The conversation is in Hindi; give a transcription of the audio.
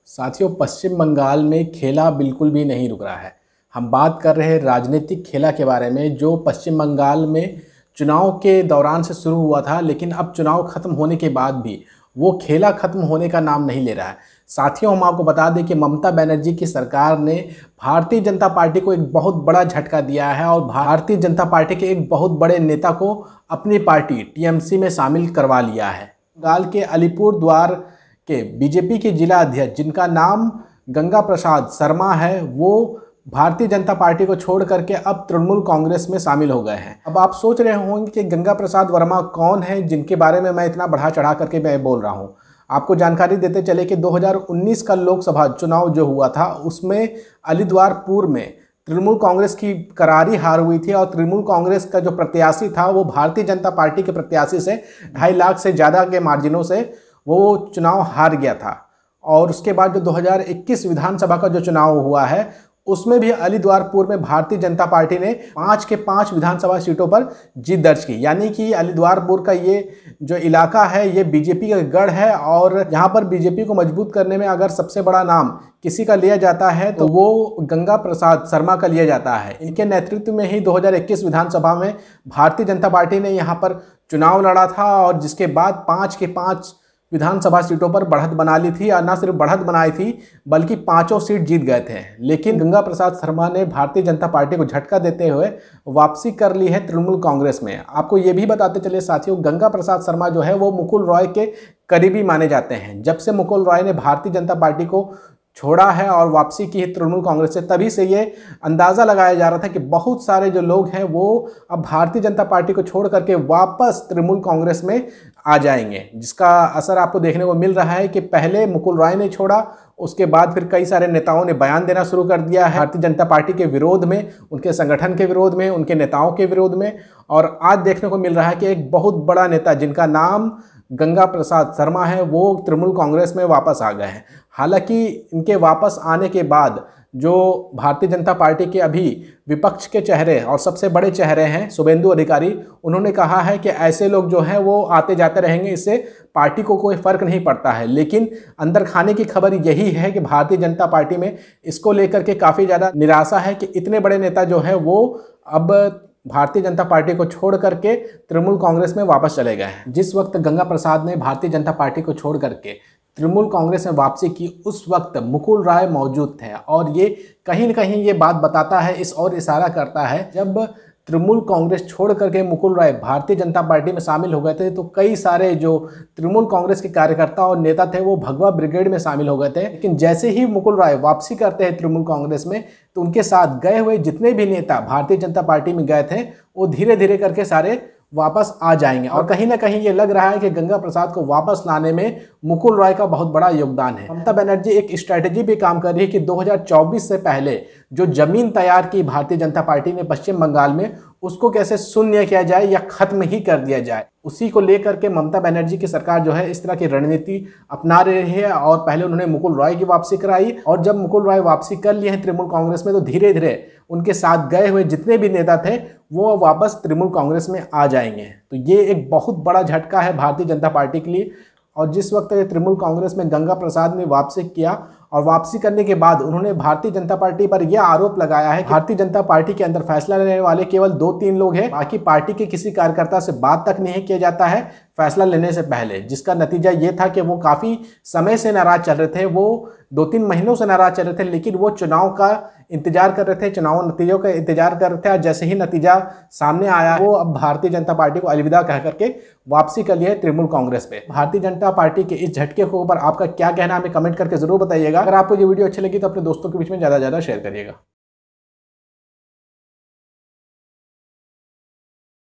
साथियों, पश्चिम बंगाल में खेला बिल्कुल भी नहीं रुक रहा है। हम बात कर रहे हैं राजनीतिक खेला के बारे में, जो पश्चिम बंगाल में चुनाव के दौरान से शुरू हुआ था, लेकिन अब चुनाव खत्म होने के बाद भी वो खेला खत्म होने का नाम नहीं ले रहा है। साथियों, हम आपको बता दें कि ममता बनर्जी की सरकार ने भारतीय जनता पार्टी को एक बहुत बड़ा झटका दिया है और भारतीय जनता पार्टी के एक बहुत बड़े नेता को अपनी पार्टी टीएमसी में शामिल करवा लिया है। बंगाल के अलीपुर द्वार के बीजेपी के जिला अध्यक्ष, जिनका नाम गंगा प्रसाद शर्मा है, वो भारतीय जनता पार्टी को छोड़ करके अब तृणमूल कांग्रेस में शामिल हो गए हैं। अब आप सोच रहे होंगे कि गंगा प्रसाद वर्मा कौन है, जिनके बारे में मैं इतना बढ़ा चढ़ा करके मैं बोल रहा हूं। आपको जानकारी देते चले कि 2019 का लोकसभा चुनाव जो हुआ था, उसमें अलीद्वारपुर में तृणमूल कांग्रेस की करारी हार हुई थी और तृणमूल कांग्रेस का जो प्रत्याशी था वो भारतीय जनता पार्टी के प्रत्याशी से 2.5 लाख से ज़्यादा के मार्जिनों से वो चुनाव हार गया था। और उसके बाद जो 2021 विधानसभा का जो चुनाव हुआ है, उसमें भी अलीद्वारपुर में भारतीय जनता पार्टी ने 5 के 5 विधानसभा सीटों पर जीत दर्ज की। यानी कि अलीद्वारपुर का ये जो इलाका है, ये बीजेपी का गढ़ है और यहाँ पर बीजेपी को मजबूत करने में अगर सबसे बड़ा नाम किसी का लिया जाता है तो वो गंगा प्रसाद शर्मा का लिया जाता है। इनके नेतृत्व में ही 2021 विधानसभा में भारतीय जनता पार्टी ने यहाँ पर चुनाव लड़ा था और जिसके बाद 5 के 5 विधानसभा सीटों पर बढ़त बना ली थी। और न सिर्फ बढ़त बनाई थी बल्कि 5 सीट जीत गए थे। लेकिन गंगा प्रसाद शर्मा ने भारतीय जनता पार्टी को झटका देते हुए वापसी कर ली है तृणमूल कांग्रेस में। आपको ये भी बताते चले साथियों, गंगा प्रसाद शर्मा जो है वो मुकुल रॉय के करीबी माने जाते हैं। जब से मुकुल रॉय ने भारतीय जनता पार्टी को छोड़ा है और वापसी की है तृणमूल कांग्रेस से, तभी से ये अंदाज़ा लगाया जा रहा था कि बहुत सारे जो लोग हैं वो अब भारतीय जनता पार्टी को छोड़ करके वापस तृणमूल कांग्रेस में आ जाएंगे, जिसका असर आपको देखने को मिल रहा है कि पहले मुकुल रॉय ने छोड़ा, उसके बाद फिर कई सारे नेताओं ने बयान देना शुरू कर दिया है भारतीय जनता पार्टी के विरोध में, उनके संगठन के विरोध में, उनके नेताओं के विरोध में। और आज देखने को मिल रहा है कि एक बहुत बड़ा नेता जिनका नाम गंगा प्रसाद शर्मा है, वो तृणमूल कांग्रेस में वापस आ गए हैं। हालांकि इनके वापस आने के बाद जो भारतीय जनता पार्टी के अभी विपक्ष के चेहरे और सबसे बड़े चेहरे हैं शुभेंदु अधिकारी, उन्होंने कहा है कि ऐसे लोग जो हैं वो आते जाते रहेंगे, इससे पार्टी को कोई फर्क नहीं पड़ता है। लेकिन अंदर खाने की खबर यही है कि भारतीय जनता पार्टी में इसको लेकर के काफ़ी ज़्यादा निराशा है कि इतने बड़े नेता जो हैं वो अब भारतीय जनता पार्टी को छोड़ करके तृणमूल कांग्रेस में वापस चले गए हैं। जिस वक्त गंगा प्रसाद ने भारतीय जनता पार्टी को छोड़ करके तृणमूल कांग्रेस में वापसी की, उस वक्त मुकुल रॉय मौजूद थे और ये कहीं न कहीं ये बात बताता है, इस और इशारा करता है, जब तृणमूल कांग्रेस छोड़ करके मुकुल रॉय भारतीय जनता पार्टी में शामिल हो गए थे तो कई सारे जो तृणमूल कांग्रेस के कार्यकर्ता और नेता थे वो भगवा ब्रिगेड में शामिल हो गए थे। लेकिन जैसे ही मुकुल रॉय वापसी करते हैं तृणमूल कांग्रेस में, तो उनके साथ गए हुए जितने भी नेता भारतीय जनता पार्टी में गए थे वो धीरे धीरे करके सारे वापस आ जाएंगे। और कहीं ना कहीं ये लग रहा है कि गंगा प्रसाद को वापस लाने में मुकुल रॉय का बहुत बड़ा योगदान है। ममता बनर्जी एक स्ट्रैटेजी भी काम कर रही है कि 2024 से पहले जो जमीन तैयार की भारतीय जनता पार्टी ने पश्चिम बंगाल में, उसको कैसे शून्य किया जाए या खत्म ही कर दिया जाए। उसी को लेकर के ममता बनर्जी की सरकार जो है इस तरह की रणनीति अपना रही है। और पहले उन्होंने मुकुल रॉय की वापसी कराई और जब मुकुल रॉय वापसी कर लिए हैं तृणमूल कांग्रेस में, तो धीरे धीरे उनके साथ गए हुए जितने भी नेता थे वो वापस तृणमूल कांग्रेस में आ जाएंगे। तो ये एक बहुत बड़ा झटका है भारतीय जनता पार्टी के लिए। और जिस वक्त तृणमूल कांग्रेस में गंगा प्रसाद ने वापसी किया और वापसी करने के बाद उन्होंने भारतीय जनता पार्टी पर यह आरोप लगाया है कि भारतीय जनता पार्टी के अंदर फैसला लेने वाले केवल 2-3 लोग हैं, बाकी पार्टी के किसी कार्यकर्ता से बात तक नहीं किया जाता है फैसला लेने से पहले। जिसका नतीजा ये था कि वो काफ़ी समय से नाराज चल रहे थे, वो 2-3 महीनों से नाराज चल रहे थे, लेकिन वो चुनाव का इंतजार कर रहे थे, चुनाव नतीजों का इंतजार कर रहे थे। और जैसे ही नतीजा सामने आया, वो अब भारतीय जनता पार्टी को अलविदा कह करके वापसी कर लिया है तृणमूल कांग्रेस पे। भारतीय जनता पार्टी के इस झटके के ऊपर आपका क्या कहना है, हमें कमेंट करके जरूर बताइएगा। अगर आपको ये वीडियो अच्छी लगी तो अपने दोस्तों के बीच में ज़्यादा से ज़्यादा शेयर करिएगा।